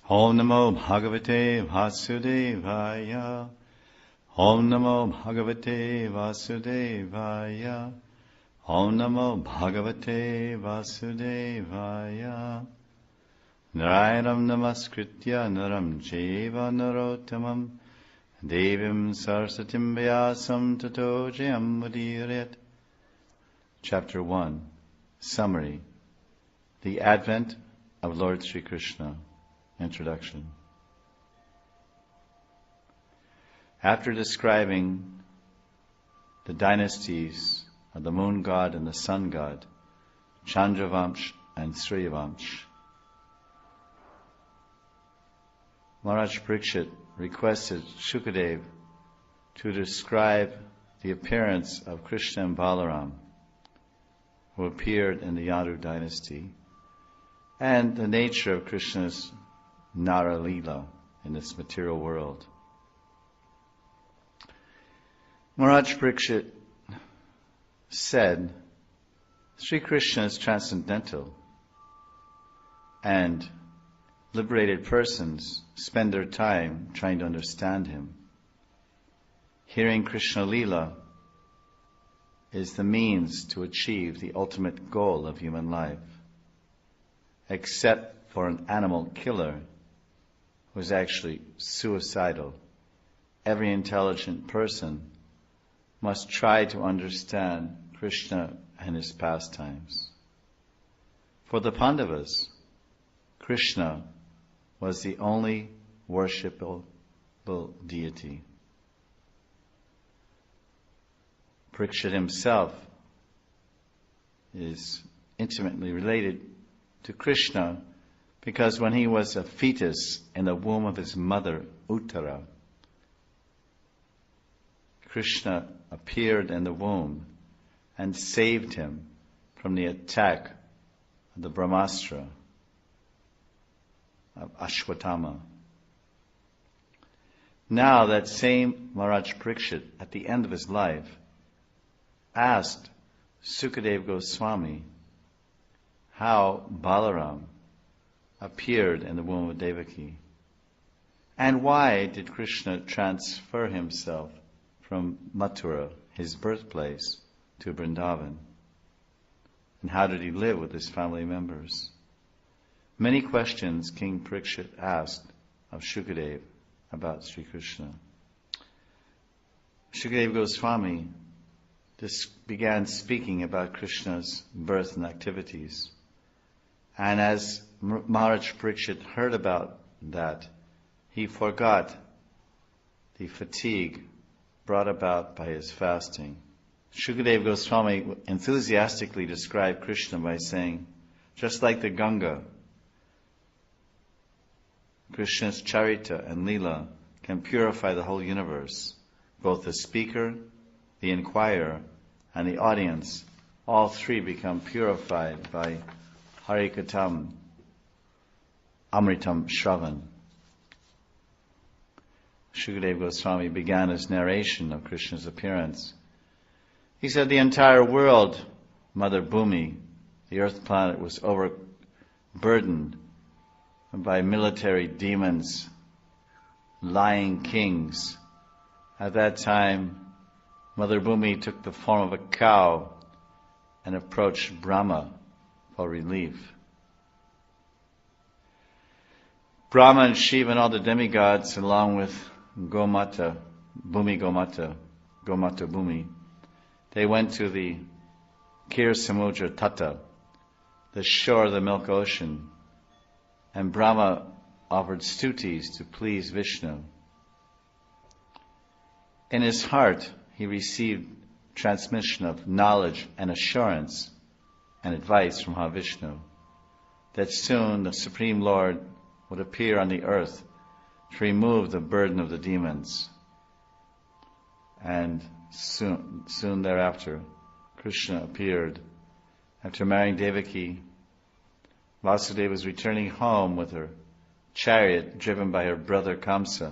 Om Namo Bhagavate Vasudevaya. Om Namo Bhagavate Vasudevaya. Om Namo Bhagavate Vasudevaya. Narayanam Namaskritya Naram Jeva Narottamam Devim Saraswatim Vyasam Tato Jayam Mudiret. Chapter 1. Summary. The Advent of Lord Sri Krishna. Introduction. After describing the dynasties of the moon god and the sun god, Chandravamsh and Suryavamsh, Maharaj Parikshit requested Shukadev to describe the appearance of Krishna and Balaram, who appeared in the Yadu dynasty, and the nature of Krishna's Nara Leela in this material world. Maharaj Parikshit said, Sri Krishna is transcendental, and liberated persons spend their time trying to understand him. Hearing Krishna Leela is the means to achieve the ultimate goal of human life, except for an animal killer who is actually suicidal. Every intelligent person must try to understand Krishna and his pastimes. For the Pandavas, Krishna was the only worshipable deity. Parikshit himself is intimately related to Krishna because when he was a fetus in the womb of his mother, Uttara, Krishna appeared in the womb and saved him from the attack of the Brahmastra of Ashwatthama. Now that same Maharaj Parikshit, at the end of his life, asked Sukadev Goswami how Balaram appeared in the womb of Devaki, and why did Krishna transfer himself from Mathura, his birthplace, to Vrindavan, and how did he live with his family members? Many questions King Parikshit asked of Shukadev about Sri Krishna. Shukadev Goswami began speaking about Krishna's birth and activities. And as Maharaj Parikshit heard about that, he forgot the fatigue brought about by his fasting. Shukadev Goswami enthusiastically described Krishna by saying, just like the Ganga, Krishna's charita and lila can purify the whole universe. Both the speaker, the inquirer, and the audience, all three become purified by Harikatam, Amritam Shravan. Shukadev Goswami began his narration of Krishna's appearance. He said the entire world, Mother Bhumi, the earth planet, was overburdened by military demons, lying kings. At that time, Mother Bhumi took the form of a cow and approached Brahma for relief. Brahma and Shiva and all the demigods, along with Gomata Bhumi, they went to the Kshira Tata, the shore of the Milk Ocean, and Brahma offered stutis to please Vishnu. In his heart, he received transmission of knowledge and assurance and advice from Mahavishnu that soon the Supreme Lord would appear on the earth to remove the burden of the demons. And soon thereafter, Krishna appeared. After marrying Devaki, Vasudeva was returning home with her chariot driven by her brother Kamsa.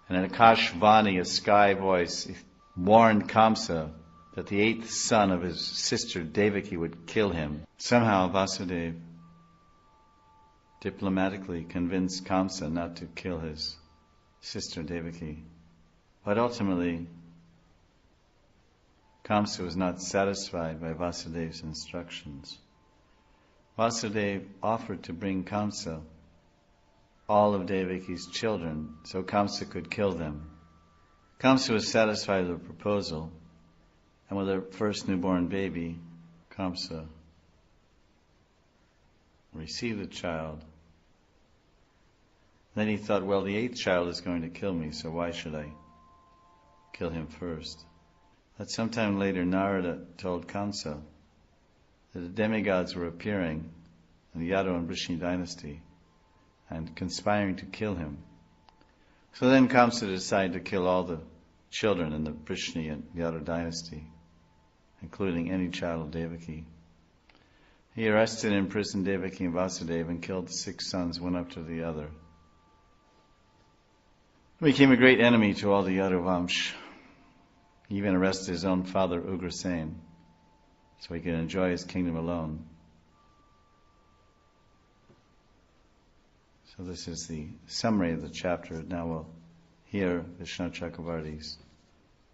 And in Akashvani, a sky voice warned Kamsa that the eighth son of his sister Devaki would kill him. Somehow Vasudeva diplomatically convinced Kamsa not to kill his sister Devaki. But ultimately, Kamsa was not satisfied by Vasudeva's instructions. Vasudeva offered to bring Kamsa all of Devaki's children so Kamsa could kill them. Kamsa was satisfied with the proposal, and with her first newborn baby, Kamsa received the child. Then he thought, well, the 8th child is going to kill me, so why should I kill him first? But sometime later, Narada told Kamsa that the demigods were appearing in the Yadu and Vrishni dynasty and conspiring to kill him. So then Kamsa decided to kill all the children in the Vrishni and Yadu dynasty, including any child of Devaki. He arrested and imprisoned Devaki and Vasudeva and killed the 6 sons, one after the other. He became a great enemy to all the Yadu Vamsh. He even arrested his own father, Ugrasen, so he could enjoy his kingdom alone. So this is the summary of the chapter. Now we'll hear Vishnu Chakravarti's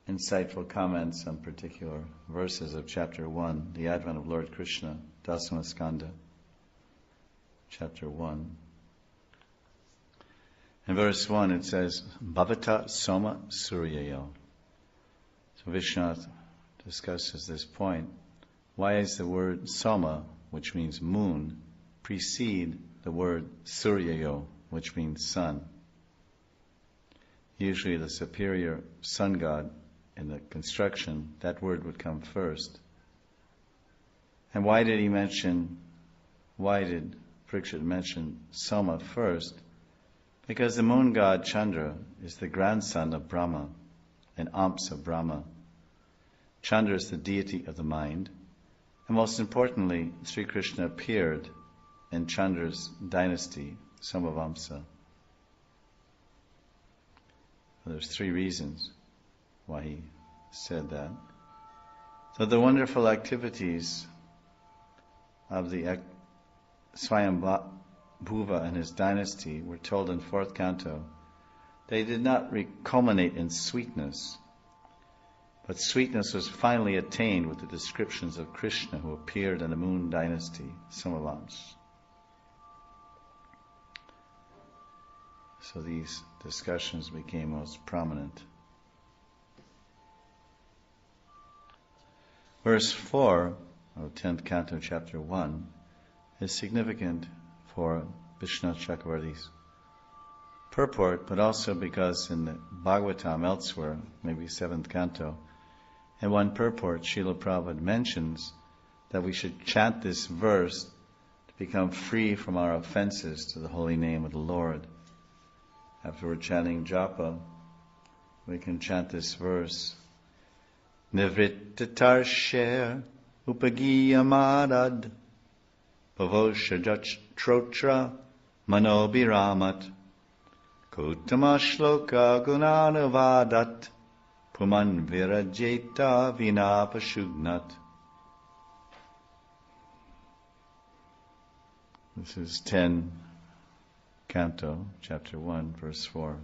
insightful comments on particular verses of chapter 1, the advent of Lord Krishna, Dasama Skanda, chapter 1. In verse 1 it says, Bhavata Soma Suryayo. So Vishwanath discusses this point. Why is the word Soma, which means moon, precede the word Suryayo, which means sun? Usually the superior sun god in the construction, that word would come first. And why did Parikshit mention Soma first? Because the moon god Chandra is the grandson of Brahma, an Amps of Brahma. Chandra is the deity of the mind, and most importantly, Sri Krishna appeared in Chandra's dynasty, Somavamsa. There's 3 reasons why he said that. So the wonderful activities of the Swayambhuva and his dynasty were told in 4th canto. They did not culminate in sweetness, but sweetness was finally attained with the descriptions of Krishna who appeared in the moon dynasty, Somavamsa. So these discussions became most prominent. Verse 4 of 10th canto, chapter 1, is significant for Vishnu Chakravarti's purport, but also because in the Bhagavatam elsewhere, maybe 7th canto, in one purport, Srila Prabhupada mentions that we should chant this verse to become free from our offenses to the holy name of the Lord. After we're chanting japa, we can chant this verse. Nivrittatar upagiya marad pavosha trotra manobiramat kutama shloka gunanavadat puman virajeta vinapashugnat. This is 10 canto, chapter 1, verse 4.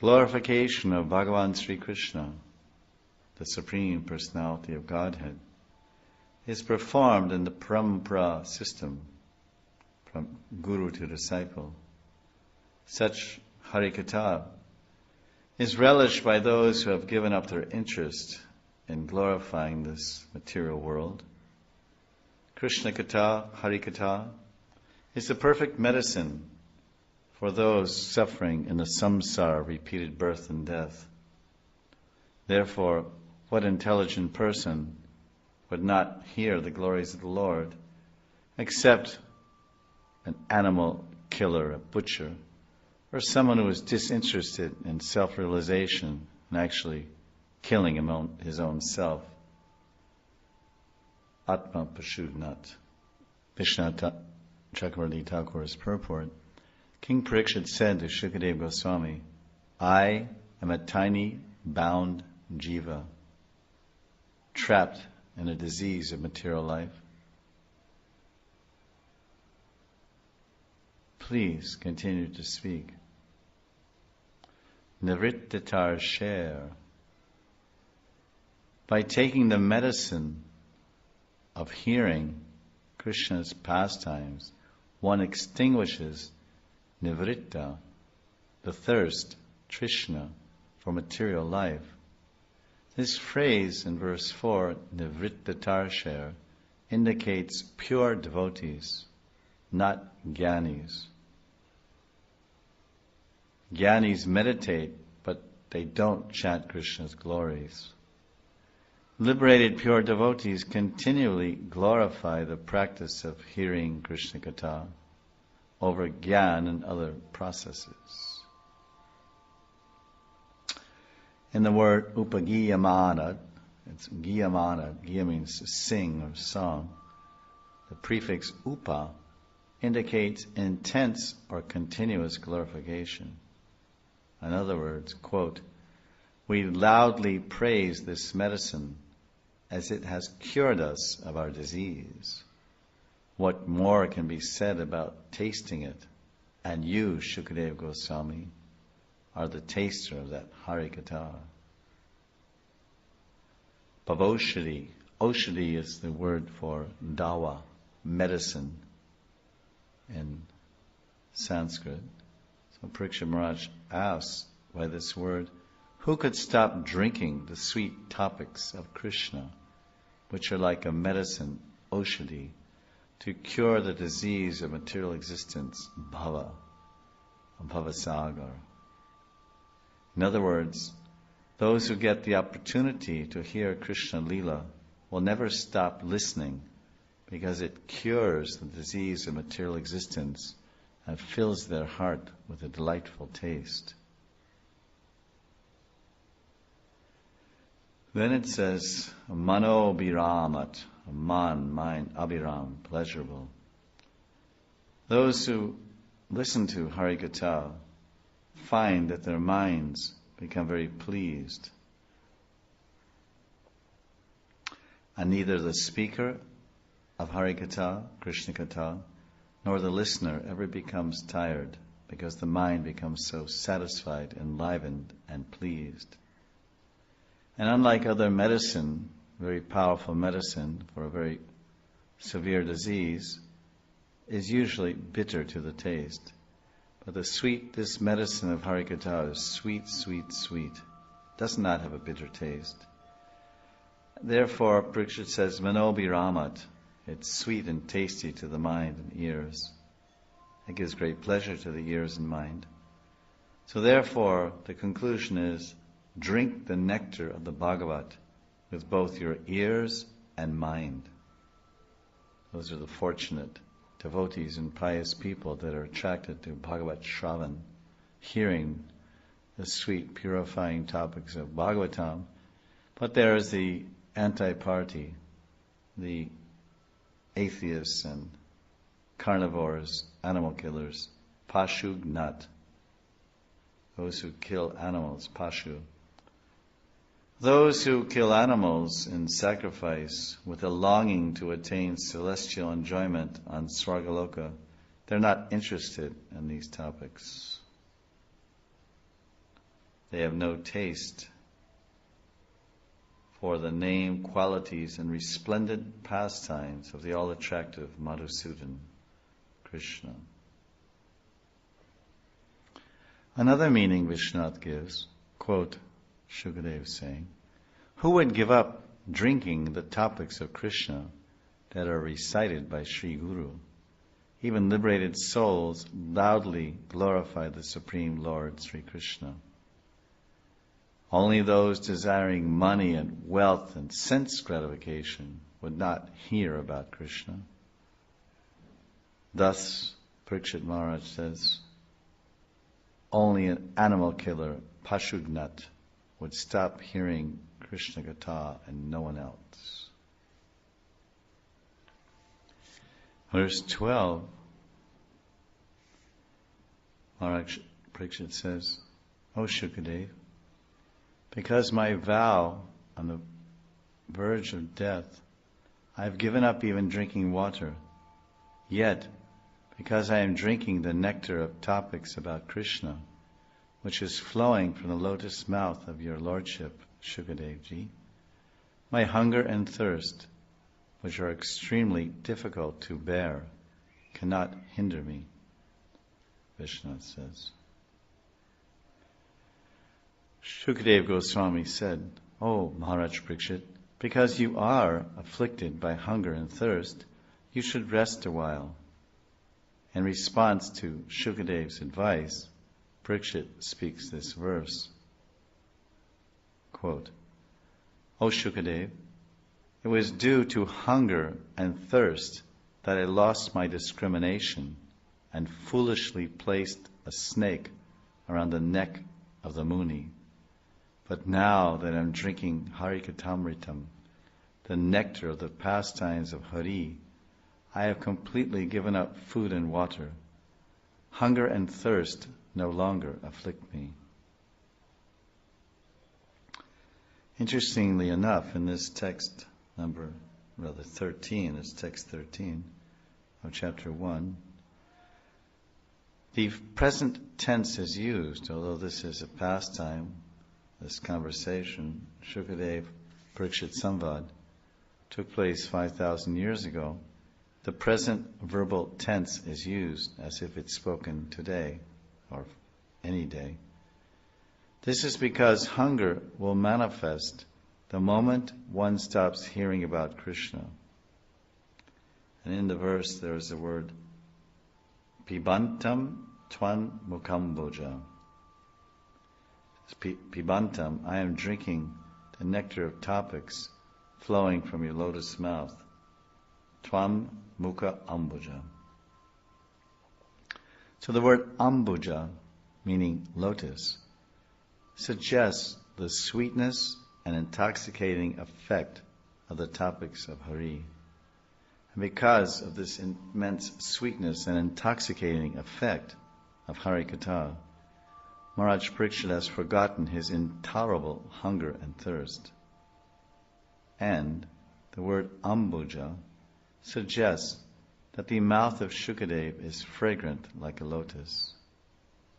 Glorification of Bhagavan Sri Krishna, the Supreme Personality of Godhead, is performed in the parampara system, from guru to disciple. Such harikatha is relished by those who have given up their interest in glorifying this material world. Krishna Katha, Harikatha, is the perfect medicine for those suffering in the samsara, repeated birth and death. Therefore, what intelligent person would not hear the glories of the Lord, except an animal killer, a butcher, or someone who is disinterested in self-realization and actually killing his own self? Atma Pashugnat. Vishnu Chakravarti Thakur's purport. King Parikshit said to Shukadeva Goswami, I am a tiny, bound jiva, trapped in a disease of material life. please continue to speak. Nivrittatar share. By taking the medicine of hearing Krishna's pastimes, one extinguishes nivritta, the thirst, trishna, for material life. This phrase in verse 4, nivrittatarshare, indicates pure devotees, not jnanis. Jnanis meditate, but they don't chant Krishna's glories. Liberated pure devotees continually glorify the practice of hearing Krishna Katha over jnana and other processes. In the word upagiyamana, it's giyamana, giya means sing or song. The prefix upa indicates intense or continuous glorification. In other words, quote, we loudly praise this medicine as it has cured us of our disease. What more can be said about tasting it? And you, Shukadeva Goswami, are the taster of that Harikatha. Bhavoshadi. Oshadi is the word for dawa, medicine in Sanskrit. So Parikshit Maharaj asks by this word, who could stop drinking the sweet topics of Krishna, which are like a medicine, oshadi, to cure the disease of material existence, bhava, bhavasagar. In other words, those who get the opportunity to hear Krishna Lila will never stop listening because it cures the disease of material existence and fills their heart with a delightful taste. Then it says, mano biramat, man, mind, abiram, pleasurable. Those who listen to Harikatha find that their minds become very pleased. And neither the speaker of Harikatha, Krishna Katha, nor the listener ever becomes tired because the mind becomes so satisfied, enlivened, and pleased. And unlike other medicine, very powerful medicine for a very severe disease, is usually bitter to the taste. But this medicine of Harikatha is sweet, sweet, sweet. Does not have a bitter taste. Therefore, Parikshit says, Manobi Ramat, it's sweet and tasty to the mind and ears. It gives great pleasure to the ears and mind. So therefore, the conclusion is, drink the nectar of the Bhagavat with both your ears and mind. Those are the fortunate devotees and pious people that are attracted to Bhagavat Shravan, hearing the sweet, purifying topics of Bhagavatam. But there is the anti-party, the atheists and carnivores, animal killers, pashugnat, those who kill animals, pashu. Those who kill animals in sacrifice with a longing to attain celestial enjoyment on Swargaloka, they're not interested in these topics. They have no taste for the name, qualities, and resplendent pastimes of the all-attractive Madhusudan, Krishna. Another meaning Vishwanath gives, quote, Shukadeva saying, who would give up drinking the topics of Krishna that are recited by Sri Guru? Even liberated souls loudly glorify the Supreme Lord Sri Krishna. Only those desiring money and wealth and sense gratification would not hear about Krishna. Thus, Parikshit Maharaj says, only an animal killer, Pashugnat, would stop hearing Krishna Katha and no one else. Verse 12, Maharaj Parikshit says, O Shukadev, because my vow on the verge of death, I have given up even drinking water, yet because I am drinking the nectar of topics about Krishna, which is flowing from the lotus mouth of your lordship, Shukadev-ji, my hunger and thirst, which are extremely difficult to bear, cannot hinder me, Vishnu says. Shukadev Goswami said, "Oh, Maharaj Parikshit, because you are afflicted by hunger and thirst, you should rest a while." In response to Shukadev's advice, Parikshit speaks this verse. Quote, "O Shukadev, it was due to hunger and thirst that I lost my discrimination and foolishly placed a snake around the neck of the Muni. But now that I'm drinking Harikatamritam, the nectar of the pastimes of Hari, I have completely given up food and water. Hunger and thirst no longer afflict me." Interestingly enough, in this text number, 13, it's text 13 of chapter 1, the present tense is used, although this is a pastime, this conversation, Shukadev Parikshit Samvad, took place 5,000 years ago. The present verbal tense is used as if it's spoken today or any day. This is because hunger will manifest the moment one stops hearing about Krishna. And in the verse there is the word Pibantam Twan Mukamboja. Pibantam, I am drinking the nectar of topics flowing from your lotus mouth. Tvam Mukha Ambuja. So the word Ambuja, meaning lotus, suggests the sweetness and intoxicating effect of the topics of Hari. And because of this immense sweetness and intoxicating effect of Harikatha, Maharaj Parikshit has forgotten his intolerable hunger and thirst. And the word Ambuja suggests that the mouth of Shukadev is fragrant like a lotus.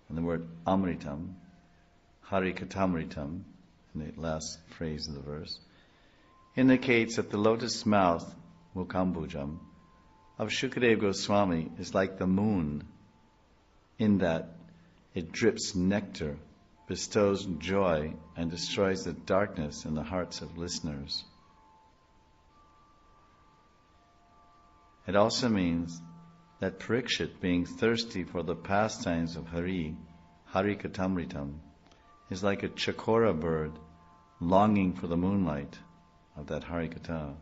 And the word Amritam, Harikatamritam, in the last phrase of the verse, indicates that the lotus mouth, Mukambujam, of Shukadev Goswami is like the moon, in that it drips nectar, bestows joy, and destroys the darkness in the hearts of listeners. It also means that Parikshit, being thirsty for the pastimes of Hari, Harikatamritam, is like a chakora bird longing for the moonlight of that Harikatha.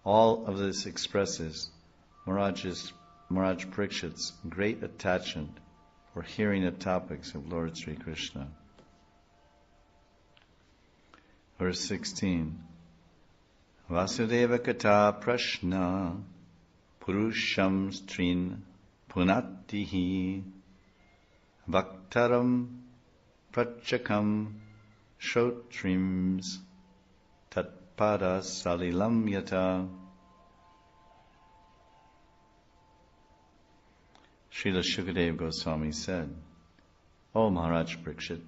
All of this expresses Maharaj Parikshit's great attachment for hearing the topics of Lord Sri Krishna. Verse 16. Vasudeva Kata Prashna Purusham Strin Punatihi Vaktaram Prachakam Shotrims Tatpada Salilam Yata. Srila Shukadev Goswami said, "O Maharaj Parikshit,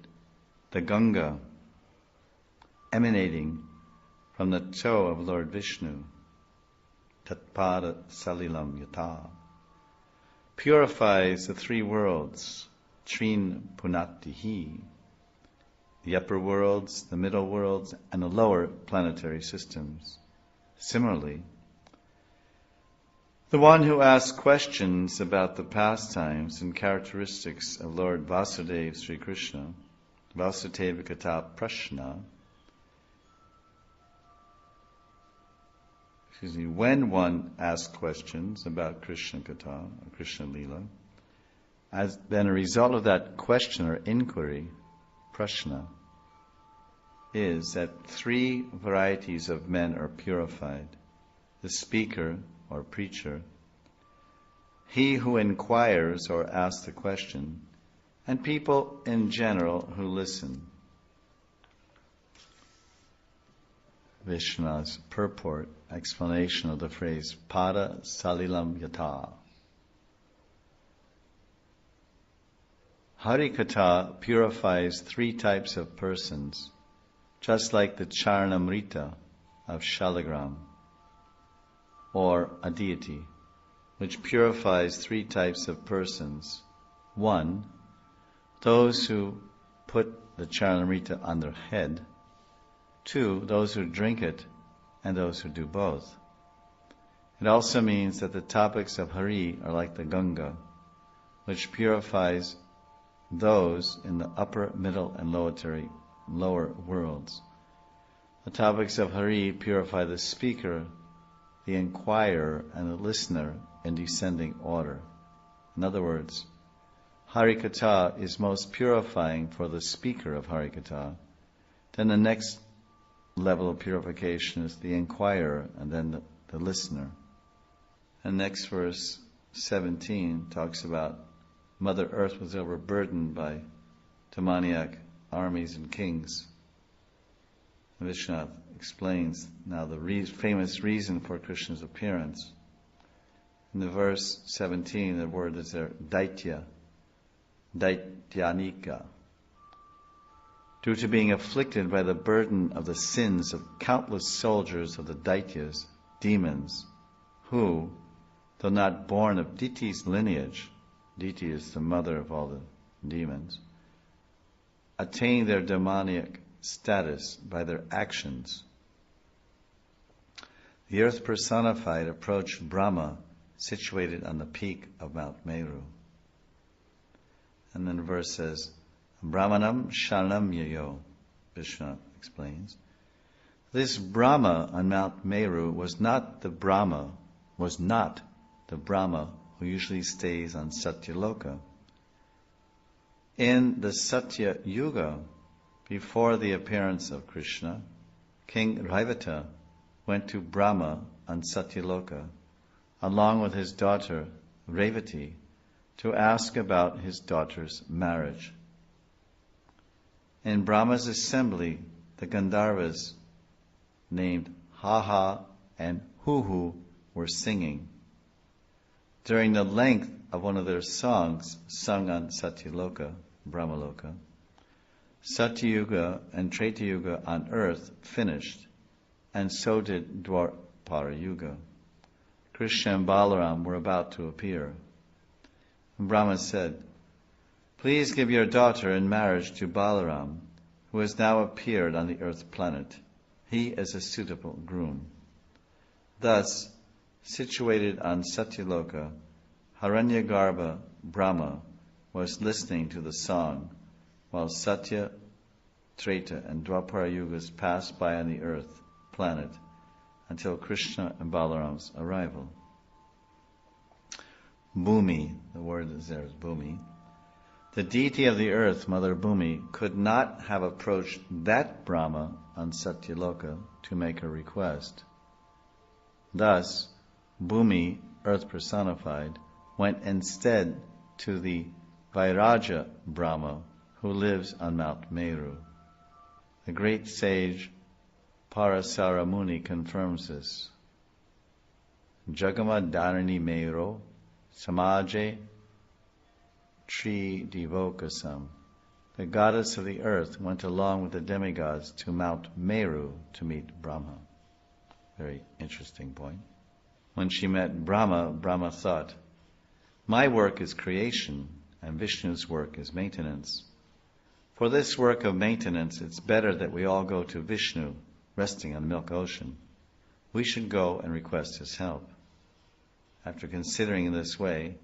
the Ganga emanating from the toe of Lord Vishnu, Tatpada Salilam Yata, purifies the three worlds, Trin Punatihi, the upper worlds, the middle worlds, and the lower planetary systems. Similarly, the one who asks questions about the pastimes and characteristics of Lord Vasudeva Sri Krishna, Vasudeva Kata Prashna, when one asks questions about Krishna Katha or Krishna Leela, then a result of that question or inquiry, prashna, is that three varieties of men are purified: the speaker or preacher, he who inquires or asks the question, and people in general who listen. Vishnu's purport, explanation of the phrase Pada Salilam Yata. Harikatha purifies 3 types of persons, just like the Charanamrita of Shalagram, or a deity, which purifies 3 types of persons. 1, those who put the Charanamrita on their head. 2, those who drink it, and those who do both. It also means that the topics of Hari are like the Ganga, which purifies those in the upper, middle, and lower worlds. The topics of Hari purify the speaker, the inquirer, and the listener in descending order. In other words, Harikatha is most purifying for the speaker of Harikatha. Then the next level of purification is the inquirer, and then the listener. And next verse 17 talks about Mother Earth was overburdened by demoniac armies and kings. Vishwanath explains now the famous reason for Krishna's appearance. In the verse 17, the word is there, Daitya, Daityanika. Due to being afflicted by the burden of the sins of countless soldiers of the Daityas, demons, who, though not born of Diti's lineage, Diti is the mother of all the demons, attain their demoniac status by their actions. The earth personified approached Brahma, situated on the peak of Mount Meru. And then the verse says, Brahmanam Sharanam Yayo, Vishnu explains. This Brahma on Mount Meru was not the Brahma who usually stays on Satyaloka. In the Satya Yuga, before the appearance of Krishna, King Raivata went to Brahma on Satyaloka, along with his daughter Revati, to ask about his daughter's marriage. In Brahma's assembly, the Gandharvas named Ha and Hu were singing. During the length of one of their songs sung on Satyaloka, Brahmaloka, Satyuga and Tretayuga on earth finished, and so did Dwapara Yuga. Krishna and Balaram were about to appear. And Brahma said, Please give your daughter in marriage to Balaram, who has now appeared on the earth planet. He is a suitable groom. Thus, situated on Satyaloka, Hiranyagarbha Brahma was listening to the song, while Satya, Treta, and Dwapara Yugas passed by on the earth planet until Krishna and Balaram's arrival. Bhumi, the word is there is Bhumi. The deity of the earth, Mother Bhumi, could not have approached that Brahma on Satyaloka to make a request. Thus, Bhumi, earth personified, went instead to the Vairaja Brahma, who lives on Mount Meru. The great sage Parasara Muni confirms this. Jagama Dharani Mero Samaje Tri Divokasam. The goddess of the earth went along with the demigods to Mount Meru to meet Brahma. Very interesting point. When she met Brahma, Brahma thought, my work is creation and Vishnu's work is maintenance. For this work of maintenance, it's better that we all go to Vishnu, resting on the milk ocean. We should go and request his help. After considering in this way,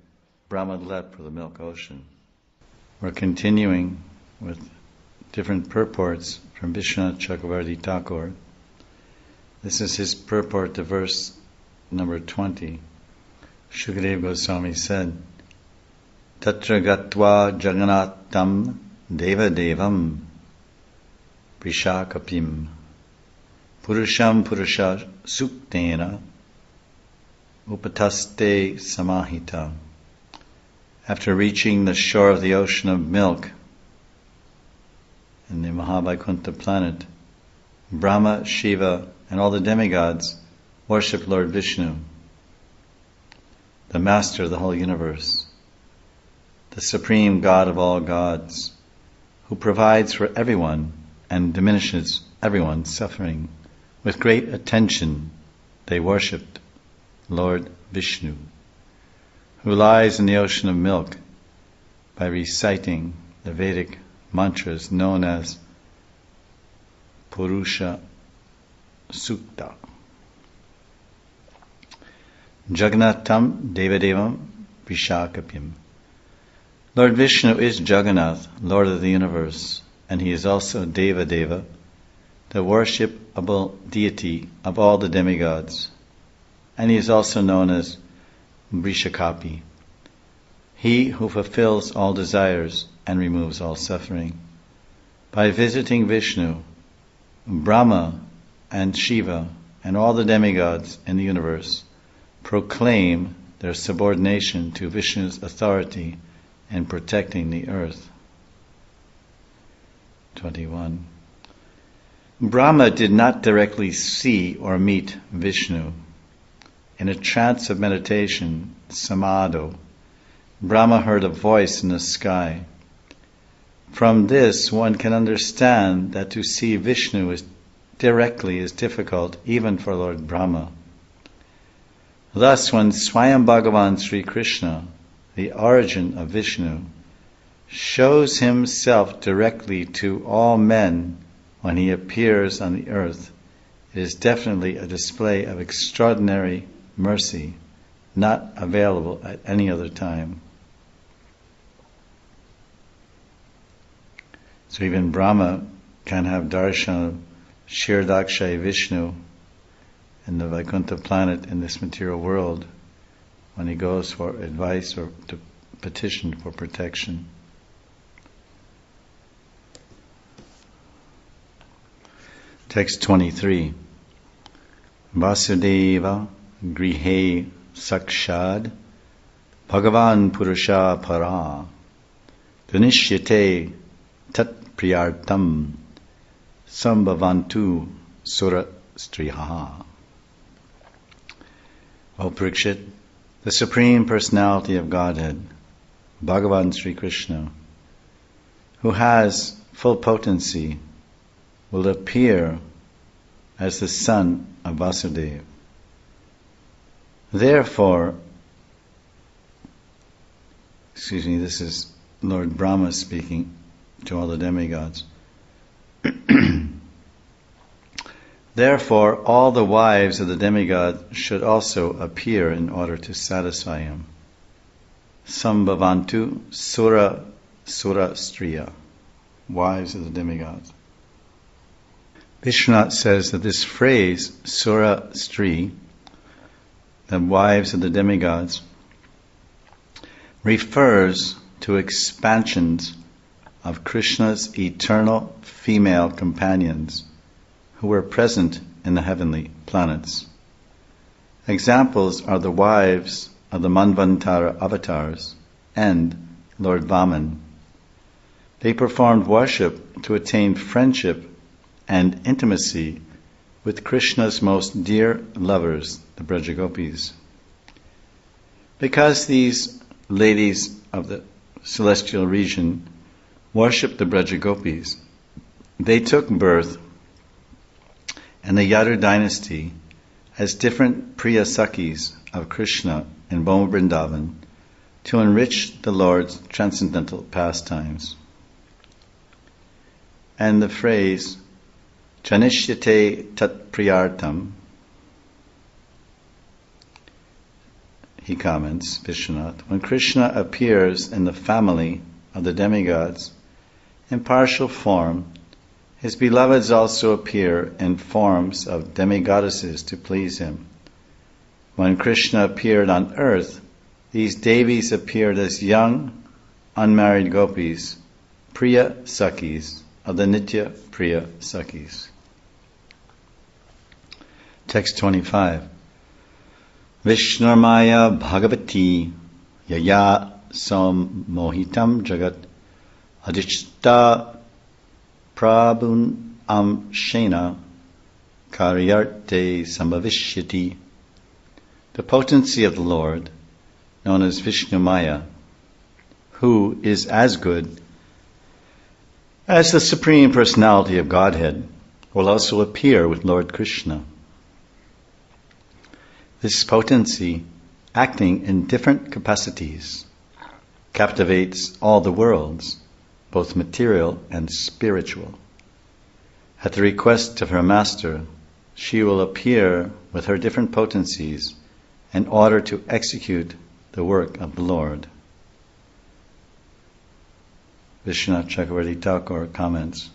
Brahma leapt for the milk ocean. We're continuing with different purports from Vishwanath Chakravarti Thakur. This is his purport to verse number 20. Shukadeva Goswami said, Tatra gatva jaganatam deva devam prishakapim purusham purusha suktena upataste samahita. After reaching the shore of the ocean of milk in the Mahavaikunta planet, Brahma, Shiva, and all the demigods worship Lord Vishnu, the master of the whole universe. the supreme God of all gods, who provides for everyone and diminishes everyone's suffering. With great attention they worshipped Lord Vishnu, who lies in the ocean of milk, by reciting the Vedic mantras known as Purusha Sukta. Jagannatham Devadevam Vishakapim. Lord Vishnu is Jagannath, Lord of the universe, and he is also Devadeva, the worshipable deity of all the demigods, and he is also known as Vrishakapi, he who fulfills all desires and removes all suffering. By visiting Vishnu, Brahma and Shiva and all the demigods in the universe proclaim their subordination to Vishnu's authority in protecting the earth. 21. Brahma did not directly see or meet Vishnu. In a trance of meditation, samadho, Brahma heard a voice in the sky. From this, one can understand that to see Vishnu directly is difficult even for Lord Brahma. Thus, when Swayam Bhagavan Sri Krishna, the origin of Vishnu, shows himself directly to all men when he appears on the earth, it is definitely a display of extraordinary mercy, not available at any other time. So even Brahma can have darshan of Shirdakshay Vishnu in the Vaikuntha planet in this material world when he goes for advice or to petition for protection. Text 23. Vasudeva Grihe Sakshad Bhagavan Purusha Para Ganishyate Tat Priyartam Sambhavantu Sura Striha. O Parikshit, the Supreme Personality of Godhead, Bhagavan Sri Krishna, who has full potency, will appear as the son of Vasudeva. Therefore, this is Lord Brahma speaking to all the demigods. Therefore, all the wives of the demigod should also appear in order to satisfy him. Sambhavantu Sura Striya, wives of the demigods. Vishwanath says that this phrase, Sura Stri, the wives of the demigods, refers to expansions of Krishna's eternal female companions who were present in the heavenly planets. Examples are the wives of the Manvantara avatars and Lord Vaman. They performed worship to attain friendship and intimacy with Krishna's most dear lovers, the Brajagopis. Because these ladies of the celestial region worshipped the Brajagopis, they took birth in the Yadu dynasty as different Priya Sakhis of Krishna in Boma Vrindavan to enrich the Lord's transcendental pastimes. And the phrase Janishyate Tat Priyartam, he comments, Vishwanath, when Krishna appears in the family of the demigods in partial form, his beloveds also appear in forms of demigoddesses to please him. When Krishna appeared on earth, these Devis appeared as young, unmarried gopis, Priya Sakhis of the Nitya Priya Sakhis. Text 25. Vishnurmaya Bhagavati Yaya Som Mohitam Jagat Adishta Prabhun Shena Karyarte Sambhavishyati. The potency of the Lord, known as Vishnumaya, who is as good as the Supreme Personality of Godhead, will also appear with Lord Krishna. This potency, acting in different capacities, captivates all the worlds, both material and spiritual. At the request of her master, she will appear with her different potencies in order to execute the work of the Lord. Vishwanath Chakravarti Thakur comments,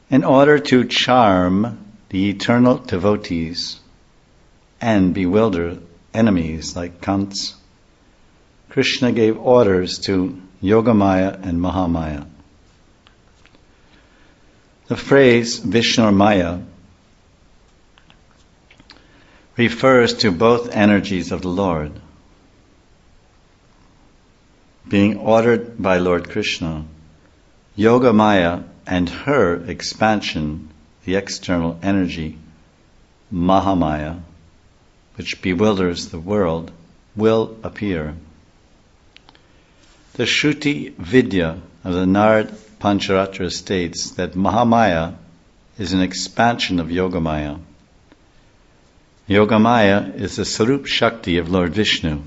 in order to charm the eternal devotees and bewilder enemies like Kants, Krishna gave orders to Yogamaya and Mahamaya. The phrase Vishnu or Maya refers to both energies of the Lord. Being ordered by Lord Krishna, Yogamaya and her expansion, the external energy, Mahamaya, which bewilders the world, will appear. The Shruti Vidya of the Narad Pancharatra states that Mahamaya is an expansion of Yogamaya. Yogamaya is the Sarup Shakti of Lord Vishnu.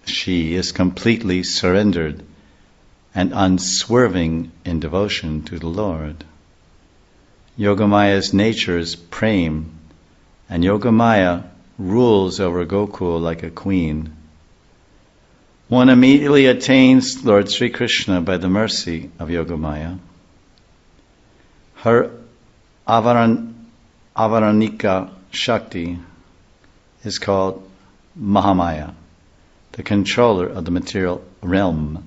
She is completely surrendered and unswerving in devotion to the Lord. Yogamaya's nature is prem, and Yogamaya rules over Gokul like a queen. One immediately attains Lord Sri Krishna by the mercy of Yogamaya. Her Avaranika Shakti is called Mahamaya, the controller of the material realm.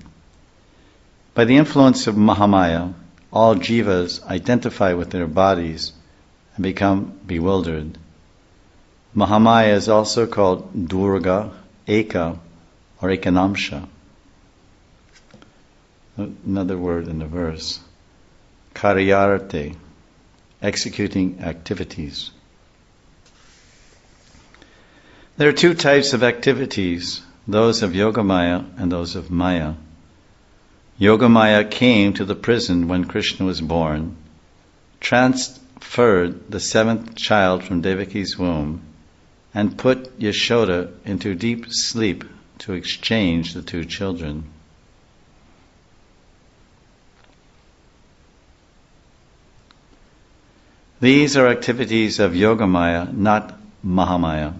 By the influence of Mahamaya, all jivas identify with their bodies and become bewildered. Mahamaya is also called Durga, Eka, or Ekanamsha. Another word in the verse. Karyarte, executing activities. There are two types of activities, those of Yogamaya and those of Maya. Yogamaya came to the prison when Krishna was born, transferred the seventh child from Devaki's womb, and put Yashoda into deep sleep to exchange the two children. These are activities of Yogamaya, not Mahamaya.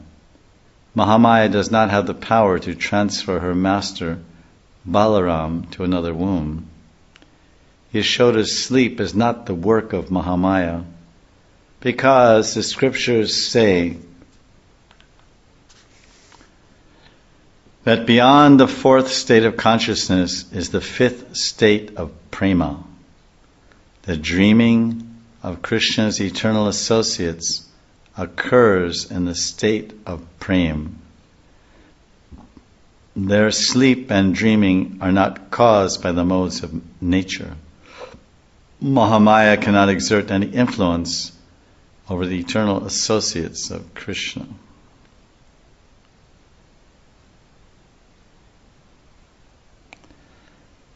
Mahamaya does not have the power to transfer her master, Balaram, to another womb. Yashoda's sleep is not the work of Mahamaya, because the scriptures say that beyond the fourth state of consciousness is the fifth state of prema. The dreaming of Krishna's eternal associates occurs in the state of prem. Their sleep and dreaming are not caused by the modes of nature. Mahamaya cannot exert any influence over the eternal associates of Krishna.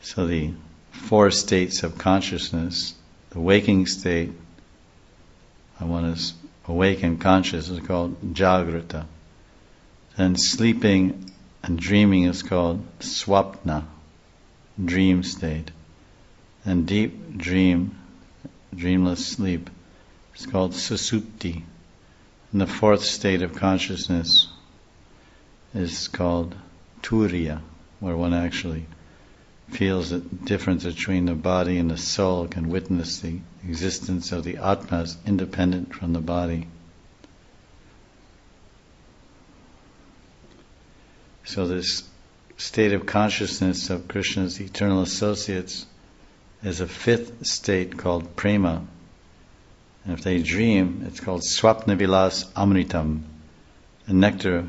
So the four states of consciousness, the waking state, one is awake and conscious, is called Jagrata. Then sleeping and dreaming is called Swapna, dream state. And deep dream, dreamless sleep, is called Susupti. And the fourth state of consciousness is called Turiya, where one actually feels the difference between the body and the soul, can witness the existence of the Atmas independent from the body. So this state of consciousness of Krishna's eternal associates is a fifth state called prema. And if they dream, it's called swapna vilas amritam, the nectar,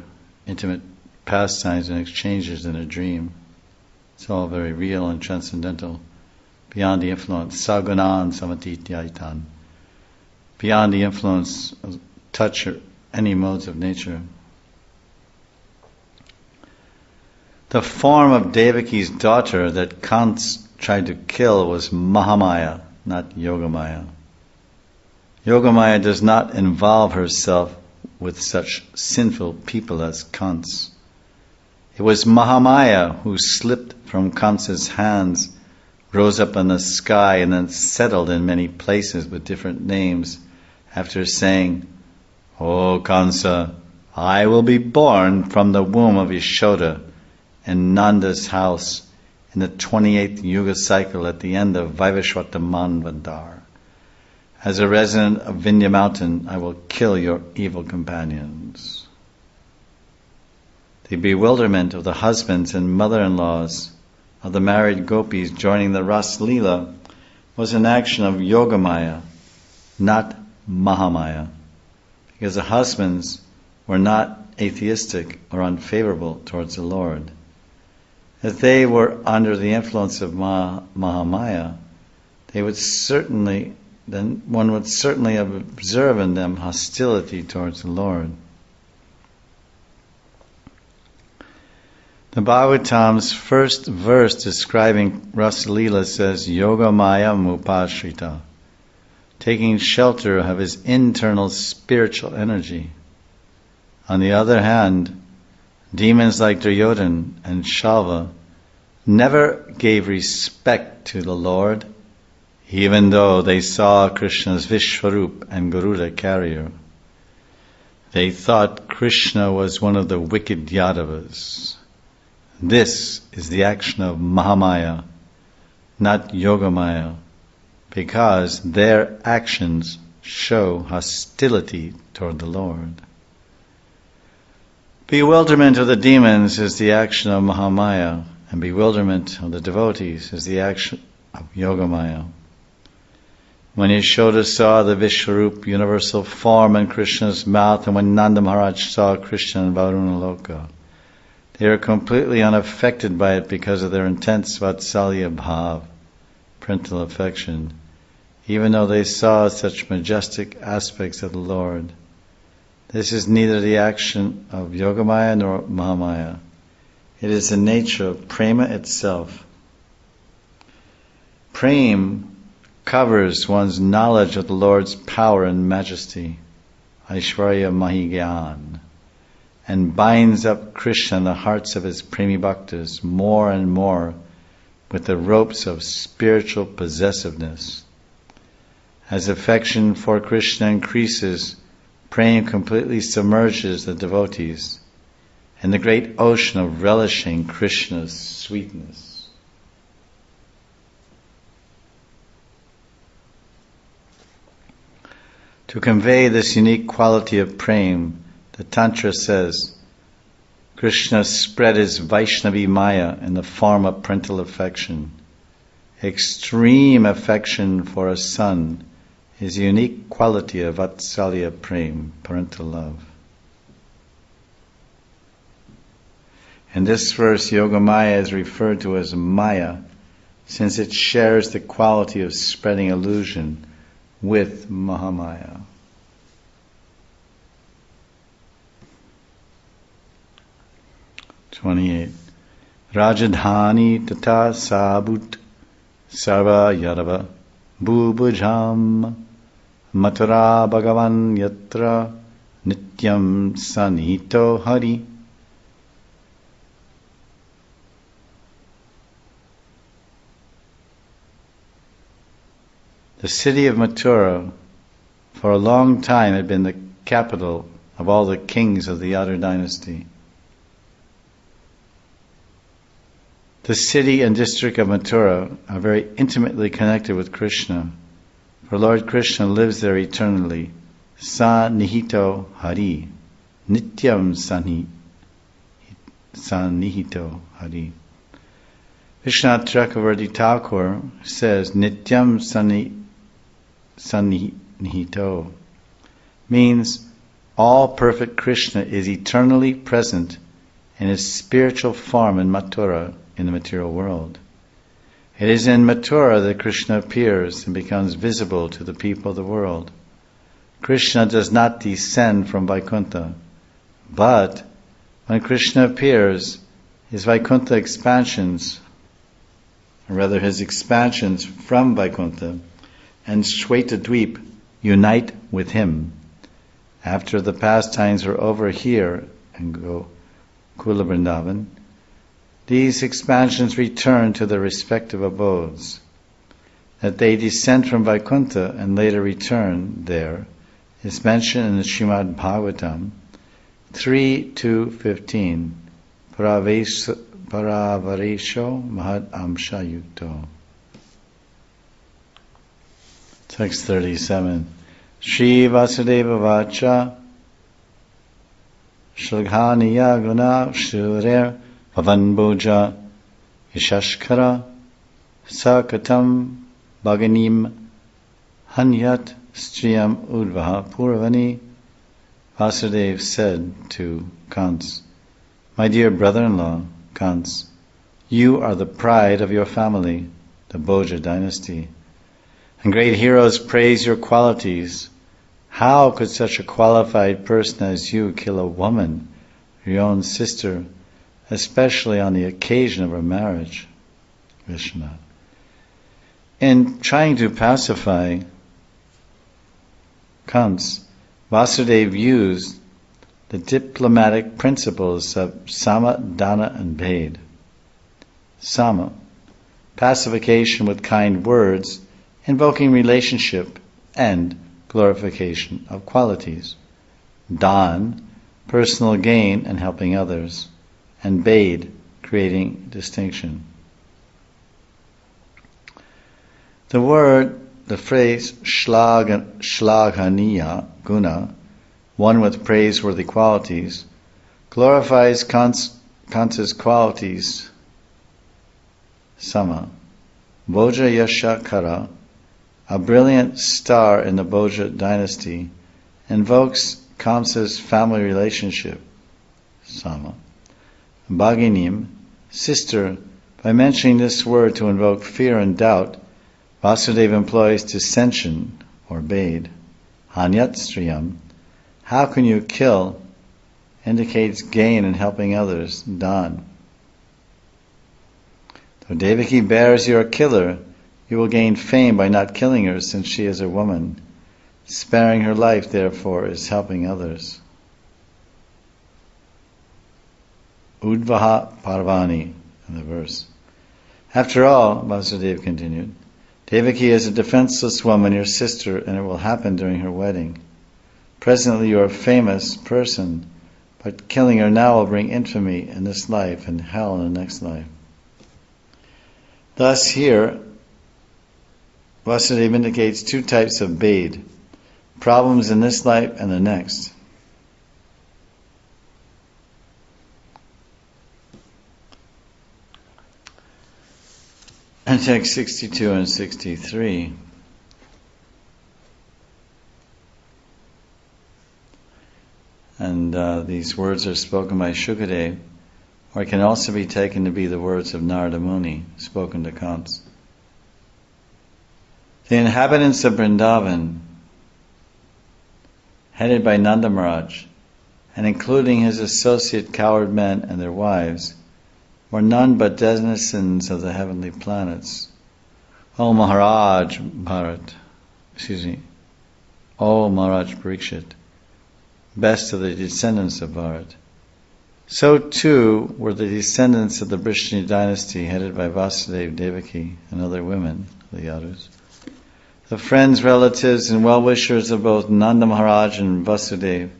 intimate pastimes and exchanges in a dream. It's all very real and transcendental, beyond the influence, sagunan samatityaitan, beyond the influence of touch or any modes of nature. The form of Devaki's daughter that Kans tried to kill was Mahamaya, not Yogamaya. Yogamaya does not involve herself with such sinful people as Kans. It was Mahamaya who slipped from Kans's hands, rose up in the sky, and then settled in many places with different names after saying, "O Kansa, I will be born from the womb of Yashoda in Nanda's house in the 28th Yuga cycle at the end of Vaivashvata Manvandar. As a resident of Vindhya Mountain, I will kill your evil companions." The bewilderment of the husbands and mother-in-laws of the married gopis joining the Ras Leela was an action of Yogamaya, not Mahamaya, because the husbands were not atheistic or unfavorable towards the Lord. If they were under the influence of Mahamaya, then one would certainly observe in them hostility towards the Lord. The Bhagavatam's first verse describing Rasa Leela says, Yogamaya Mupashrita, taking shelter of his internal spiritual energy. On the other hand, demons like Duryodhana and Shalva never gave respect to the Lord, even though they saw Krishna's Vishwarup and Garuda carrier. They thought Krishna was one of the wicked Yadavas. This is the action of Mahamaya, not Yogamaya, because their actions show hostility toward the Lord. Bewilderment of the demons is the action of Mahamaya, and bewilderment of the devotees is the action of Yogamaya. When Yashoda saw the Vishwarup universal form in Krishna's mouth, and when Nanda Maharaj saw Krishna in Varunaloka, they are completely unaffected by it because of their intense Vatsalya Bhav, parental affection, even though they saw such majestic aspects of the Lord. This is neither the action of Yogamaya nor Mahamaya. It is the nature of prema itself. Prema covers one's knowledge of the Lord's power and majesty, Aishwarya Mahigyan, and binds up Krishna in the hearts of his premi bhaktas more and more with the ropes of spiritual possessiveness. As affection for Krishna increases, prema completely submerges the devotees in the great ocean of relishing Krishna's sweetness. To convey this unique quality of prema, the Tantra says, Krishna spread his Vaishnavi Maya in the form of parental affection. Extreme affection for a son is a unique quality of Vatsalya Prem, parental love. In this verse, Yogamaya is referred to as Maya, since it shares the quality of spreading illusion with Mahamaya. Rajadhani tata sabut sarva yadava bubujam mathura bhagavan yatra nityam sanito hari. The city of Mathura for a long time had been the capital of all the kings of the Yadu dynasty. The city and district of Mathura are very intimately connected with Krishna, for Lord Krishna lives there eternally. Sa nihito hari, nityam sanihito hari. Vishwanath Chakravarti Thakur says, Nityam sanihito means all perfect Krishna is eternally present in his spiritual form in Mathura, in the material world. It is in Mathura that Krishna appears and becomes visible to the people of the world. Krishna does not descend from Vaikuntha, but when Krishna appears, His Vaikuntha expansions, or rather his expansions from Vaikuntha and Shwetadweep unite with him. After the pastimes are over here and go Kula Vrindavan, these expansions return to their respective abodes. That they descend from Vaikuntha and later return there is mentioned in the Srimad Bhagavatam 3:2-15. Paravaresho Mahad Amsha Yukto. Text 37. Shri Vasudeva Vacha Shalghaniya Guna Shurer Pavan Boja Ishashkara Sakatam Bhaganim Hanyat Striyam Udvaha Puravani. Vasudeva said to Kans, "My dear brother-in-law, Kans, you are the pride of your family, the Bhoja dynasty, and great heroes praise your qualities. How could such a qualified person as you kill a woman, your own sister, especially on the occasion of her marriage?" Krishna. In trying to pacify Kans, Vasudeva used the diplomatic principles of Sama, Dana, and Bhed. Sama, pacification with kind words, invoking relationship and glorification of qualities. Dan, personal gain and helping others. And Bhed, creating distinction. The phrase Shlaghaniya Guna, one with praiseworthy qualities, glorifies Kansa's qualities. Sama. Bhoja Yashakara, a brilliant star in the Bhoja dynasty, invokes Kamsa's family relationship. Sama. Bhaginim, sister, by mentioning this word to invoke fear and doubt, Vasudeva employs dissension, or Bhed. Hanyat Striyam, how can you kill, indicates gain in helping others, Dan. Though Devaki bears you a killer, you will gain fame by not killing her, since she is a woman. Sparing her life, therefore, is helping others. Udvaha Parvani, in the verse. After all, Vasudeva continued, Devaki is a defenseless woman, your sister, and it will happen during her wedding. Presently you are a famous person, but killing her now will bring infamy in this life and hell in the next life. Thus here, Vasudeva indicates two types of Bhed, problems in this life and the next. In text 62 and 63, and these words are spoken by Shukadeva, or it can also be taken to be the words of Narada Muni, spoken to Kans. The inhabitants of Vrindavan, headed by Nanda Maharaj, and including his associate cowherd men and their wives, were none but denizens of the heavenly planets. O Maharaj Parikshit, best of the descendants of Bharat. So too were the descendants of the Vrishni dynasty headed by Vasudeva, Devaki, and other women, the Yadus. The friends, relatives, and well-wishers of both Nanda Maharaj and Vasudeva,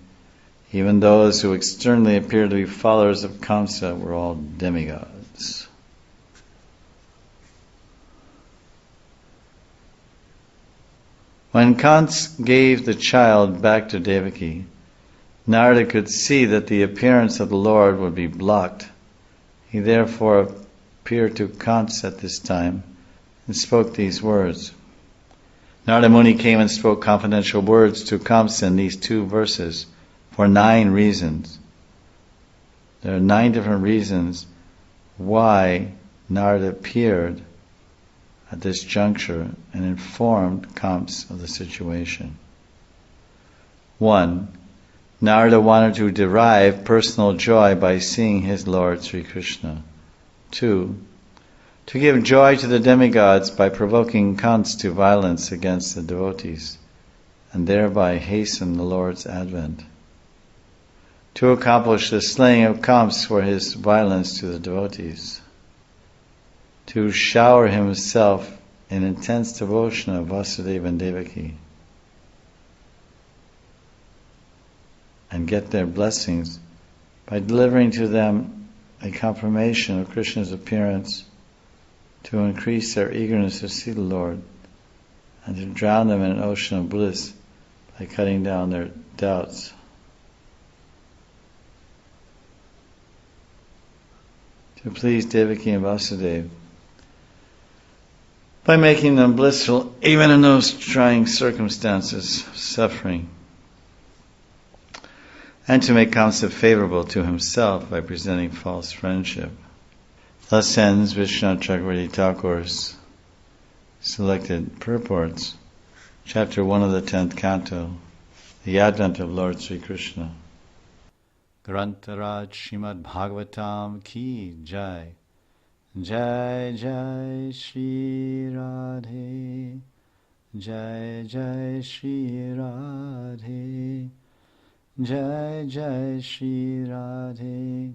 even those who externally appeared to be followers of Kamsa, were all demigods. When Kans gave the child back to Devaki, Narada could see that the appearance of the Lord would be blocked. He therefore appeared to Kans at this time and spoke these words. Narada Muni came and spoke confidential words to Kamsa in these two verses for 9 reasons. There are 9 different reasons why Narada appeared at this juncture and informed Kamsa of the situation. 1. Narada wanted to derive personal joy by seeing his Lord Sri Krishna. 2. To give joy to the demigods by provoking Kans to violence against the devotees, and thereby hasten the Lord's advent. To accomplish the slaying of Kams for his violence to the devotees. To shower himself in intense devotion of Vasudeva and Devaki, and get their blessings by delivering to them a confirmation of Krishna's appearance, to increase their eagerness to see the Lord, and to drown them in an ocean of bliss by cutting down their doubts. To please Devaki and Vasudeva by making them blissful even in those trying circumstances of suffering, and to make Kamsa favorable to himself by presenting false friendship. Thus ends Vishwanath Chakravarti Thakur's selected purports, chapter 1 of the 10th canto, the Advent of Lord Sri Krishna. Grantaraj Srimad Bhagavatam Ki Jai. Jai Jai Shri Radhe, Jai Jai Shri Radhe, Jai Jai Shri Radhe.